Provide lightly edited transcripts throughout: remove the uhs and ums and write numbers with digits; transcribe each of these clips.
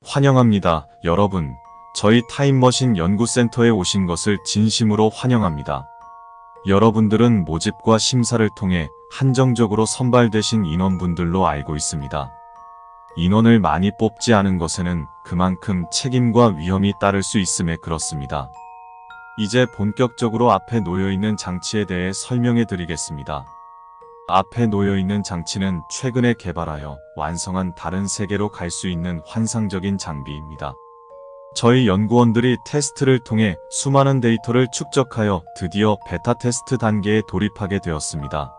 환영합니다, 여러분. 저희 타임머신 연구센터에 오신 것을 진심으로 환영합니다. 여러분들은 모집과 심사를 통해 한정적으로 선발되신 인원분들로 알고 있습니다. 인원을 많이 뽑지 않은 것에는 그만큼 책임과 위험이 따를 수 있음에 그렇습니다. 이제 본격적으로 앞에 놓여있는 장치에 대해 설명해 드리겠습니다. 앞에 놓여있는 장치는 최근에 개발하여 완성한 다른 세계로 갈 수 있는 환상적인 장비입니다. 저희 연구원들이 테스트를 통해 수많은 데이터를 축적하여 드디어 베타 테스트 단계에 돌입하게 되었습니다.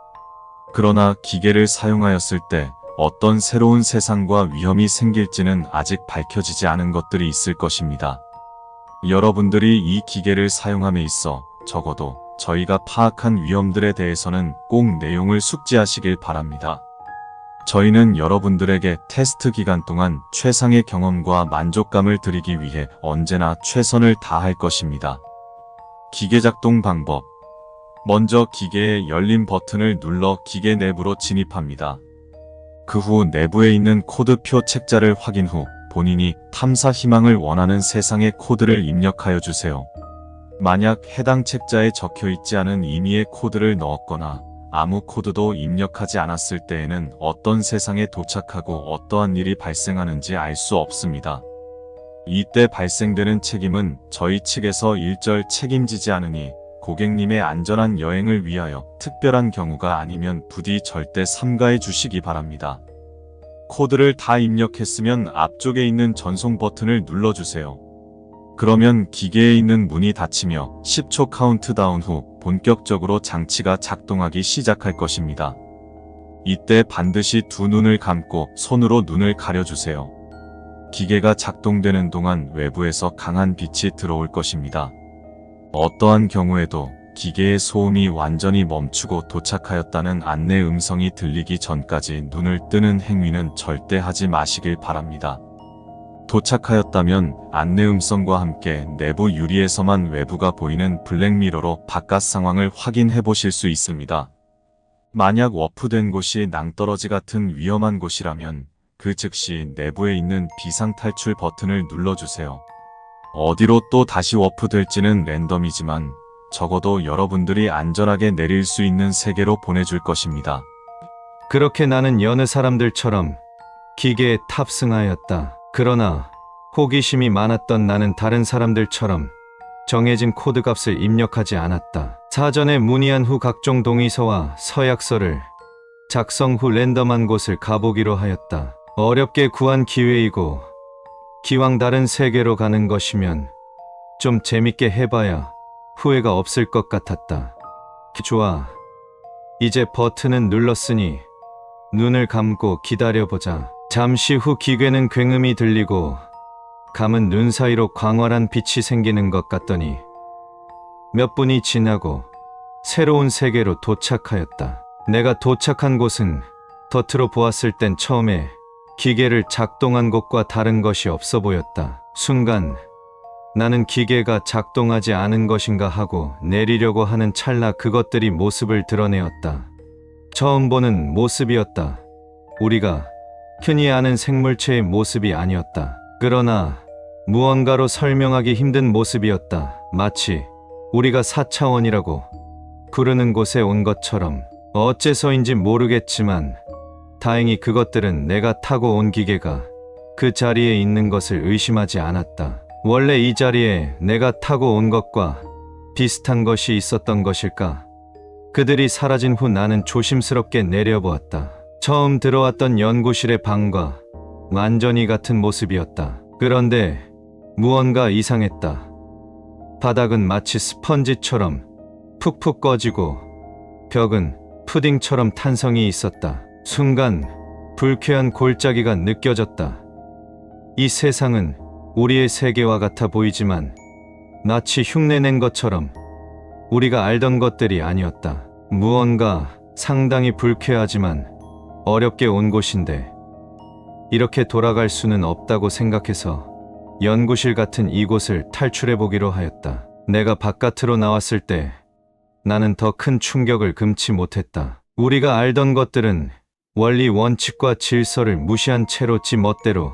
그러나 기계를 사용하였을 때 어떤 새로운 세상과 위험이 생길지는 아직 밝혀지지 않은 것들이 있을 것입니다. 여러분들이 이 기계를 사용함에 있어 적어도 저희가 파악한 위험들에 대해서는 꼭 내용을 숙지하시길 바랍니다. 저희는 여러분들에게 테스트 기간 동안 최상의 경험과 만족감을 드리기 위해 언제나 최선을 다할 것입니다. 기계 작동 방법. 먼저 기계의 열린 버튼을 눌러 기계 내부로 진입합니다. 그 후 내부에 있는 코드표 책자를 확인 후 본인이 탐사 희망을 원하는 세상의 코드를 입력하여 주세요. 만약 해당 책자에 적혀있지 않은 임의의 코드를 넣었거나 아무 코드도 입력하지 않았을 때에는 어떤 세상에 도착하고 어떠한 일이 발생하는지 알 수 없습니다. 이때 발생되는 책임은 저희 측에서 일절 책임지지 않으니 고객님의 안전한 여행을 위하여 특별한 경우가 아니면 부디 절대 삼가해 주시기 바랍니다. 코드를 다 입력했으면 앞쪽에 있는 전송 버튼을 눌러주세요. 그러면 기계에 있는 문이 닫히며 10초 카운트다운 후 본격적으로 장치가 작동하기 시작할 것입니다. 이때 반드시 두 눈을 감고 손으로 눈을 가려주세요. 기계가 작동되는 동안 외부에서 강한 빛이 들어올 것입니다. 어떠한 경우에도 기계의 소음이 완전히 멈추고 도착하였다는 안내 음성이 들리기 전까지 눈을 뜨는 행위는 절대 하지 마시길 바랍니다. 도착하였다면 안내 음성과 함께 내부 유리에서만 외부가 보이는 블랙미러로 바깥 상황을 확인해 보실 수 있습니다. 만약 워프된 곳이 낭떠러지 같은 위험한 곳이라면 그 즉시 내부에 있는 비상탈출 버튼을 눌러주세요. 어디로 또 다시 워프될지는 랜덤이지만 적어도 여러분들이 안전하게 내릴 수 있는 세계로 보내줄 것입니다. 그렇게 나는 여느 사람들처럼 기계에 탑승하였다. 그러나 호기심이 많았던 나는 다른 사람들처럼 정해진 코드 값을 입력하지 않았다. 사전에 문의한 후 각종 동의서와 서약서를 작성 후 랜덤한 곳을 가보기로 하였다. 어렵게 구한 기회이고 기왕 다른 세계로 가는 것이면 좀 재밌게 해봐야 후회가 없을 것 같았다. 좋아. 이제 버튼은 눌렀으니 눈을 감고 기다려보자. 잠시 후 기계는 굉음이 들리고 감은 눈 사이로 광활한 빛이 생기는 것 같더니 몇 분이 지나고 새로운 세계로 도착하였다. 내가 도착한 곳은 겉으로 보았을 땐 처음에 기계를 작동한 곳과 다른 것이 없어 보였다. 순간 나는 기계가 작동하지 않은 것인가 하고 내리려고 하는 찰나 그것들이 모습을 드러내었다. 처음 보는 모습이었다. 우리가 흔히 아는 생물체의 모습이 아니었다. 그러나 무언가로 설명하기 힘든 모습이었다. 마치 우리가 4차원이라고 부르는 곳에 온 것처럼. 어째서인지 모르겠지만 다행히 그것들은 내가 타고 온 기계가 그 자리에 있는 것을 의심하지 않았다. 원래 이 자리에 내가 타고 온 것과 비슷한 것이 있었던 것일까? 그들이 사라진 후 나는 조심스럽게 내려보았다. 처음 들어왔던 연구실의 방과 완전히 같은 모습이었다. 그런데 무언가 이상했다. 바닥은 마치 스펀지처럼 푹푹 꺼지고 벽은 푸딩처럼 탄성이 있었다. 순간 불쾌한 골짜기가 느껴졌다. 이 세상은 우리의 세계와 같아 보이지만 마치 흉내낸 것처럼 우리가 알던 것들이 아니었다. 무언가 상당히 불쾌하지만 어렵게 온 곳인데 이렇게 돌아갈 수는 없다고 생각해서 연구실 같은 이곳을 탈출해보기로 하였다. 내가 바깥으로 나왔을 때 나는 더 큰 충격을 금치 못했다. 우리가 알던 것들은 원리 원칙과 질서를 무시한 채로 지 멋대로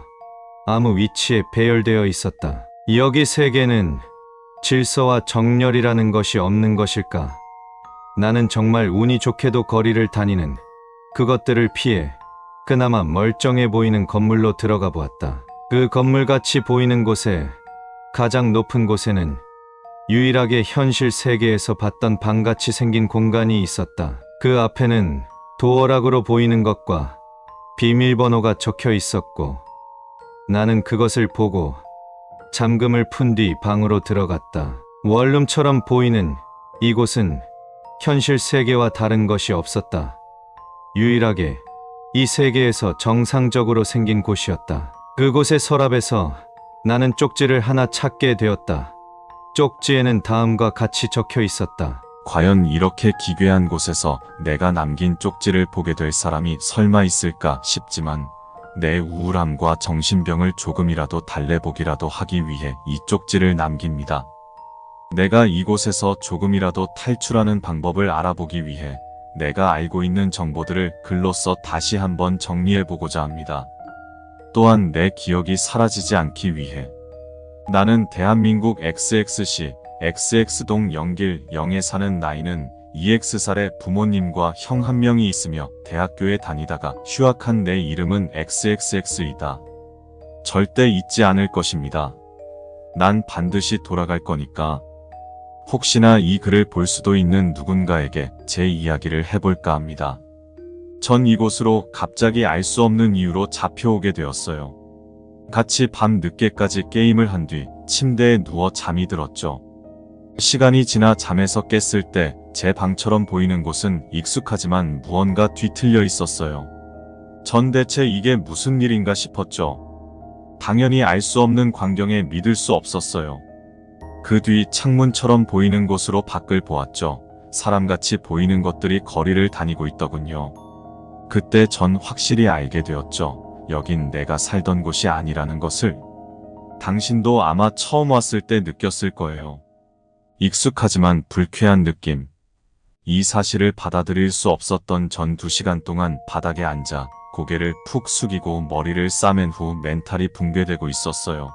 아무 위치에 배열되어 있었다. 여기 세계는 질서와 정렬이라는 것이 없는 것일까? 나는 정말 운이 좋게도 거리를 다니는 그것들을 피해 그나마 멀쩡해 보이는 건물로 들어가 보았다. 그 건물같이 보이는 곳에 가장 높은 곳에는 유일하게 현실 세계에서 봤던 방같이 생긴 공간이 있었다. 그 앞에는 도어락으로 보이는 것과 비밀번호가 적혀 있었고 나는 그것을 보고 잠금을 푼 뒤 방으로 들어갔다. 원룸처럼 보이는 이곳은 현실 세계와 다른 것이 없었다. 유일하게 이 세계에서 정상적으로 생긴 곳이었다. 그곳의 서랍에서 나는 쪽지를 하나 찾게 되었다. 쪽지에는 다음과 같이 적혀 있었다. 과연 이렇게 기괴한 곳에서 내가 남긴 쪽지를 보게 될 사람이 설마 있을까 싶지만 내 우울함과 정신병을 조금이라도 달래보기라도 하기 위해 이 쪽지를 남깁니다. 내가 이곳에서 조금이라도 탈출하는 방법을 알아보기 위해 내가 알고 있는 정보들을 글로써 다시 한번 정리해보고자 합니다. 또한 내 기억이 사라지지 않기 위해 나는 대한민국 XX시 XX동 영길 0에 사는 나이는 2X살의 부모님과 형 한 명이 있으며 대학교에 다니다가 휴학한 내 이름은 XXX이다. 절대 잊지 않을 것입니다. 난 반드시 돌아갈 거니까. 혹시나 이 글을 볼 수도 있는 누군가에게 제 이야기를 해볼까 합니다. 전 이곳으로 갑자기 알 수 없는 이유로 잡혀오게 되었어요. 같이 밤 늦게까지 게임을 한 뒤 침대에 누워 잠이 들었죠. 시간이 지나 잠에서 깼을 때 제 방처럼 보이는 곳은 익숙하지만 무언가 뒤틀려 있었어요. 전 대체 이게 무슨 일인가 싶었죠. 당연히 알 수 없는 광경에 믿을 수 없었어요. 그 뒤 창문처럼 보이는 곳으로 밖을 보았죠. 사람같이 보이는 것들이 거리를 다니고 있더군요. 그때 전 확실히 알게 되었죠. 여긴 내가 살던 곳이 아니라는 것을. 당신도 아마 처음 왔을 때 느꼈을 거예요. 익숙하지만 불쾌한 느낌. 이 사실을 받아들일 수 없었던 전 2시간 동안 바닥에 앉아 고개를 푹 숙이고 머리를 싸맨 후 멘탈이 붕괴되고 있었어요.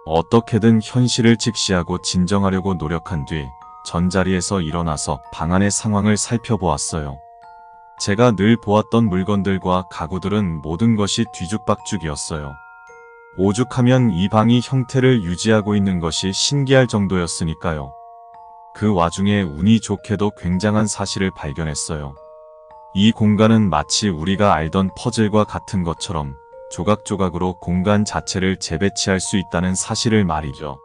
어떻게든 현실을 직시하고 진정하려고 노력한 뒤 전자리에서 일어나서 방 안의 상황을 살펴보았어요. 제가 늘 보았던 물건들과 가구들은 모든 것이 뒤죽박죽이었어요. 오죽하면 이 방이 형태를 유지하고 있는 것이 신기할 정도였으니까요. 그 와중에 운이 좋게도 굉장한 사실을 발견했어요. 이 공간은 마치 우리가 알던 퍼즐과 같은 것처럼 조각조각으로 공간 자체를 재배치할 수 있다는 사실을 말이죠.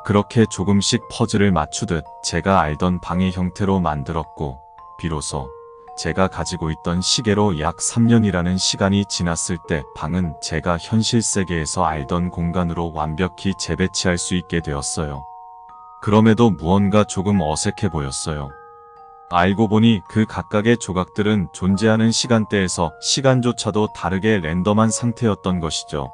그렇게 조금씩 퍼즐을 맞추듯 제가 알던 방의 형태로 만들었고 비로소 제가 가지고 있던 시계로 약 3년이라는 시간이 지났을 때 방은 제가 현실 세계에서 알던 공간으로 완벽히 재배치할 수 있게 되었어요. 그럼에도 무언가 조금 어색해 보였어요. 알고 보니 그 각각의 조각들은 존재하는 시간대에서 시간조차도 다르게 랜덤한 상태였던 것이죠.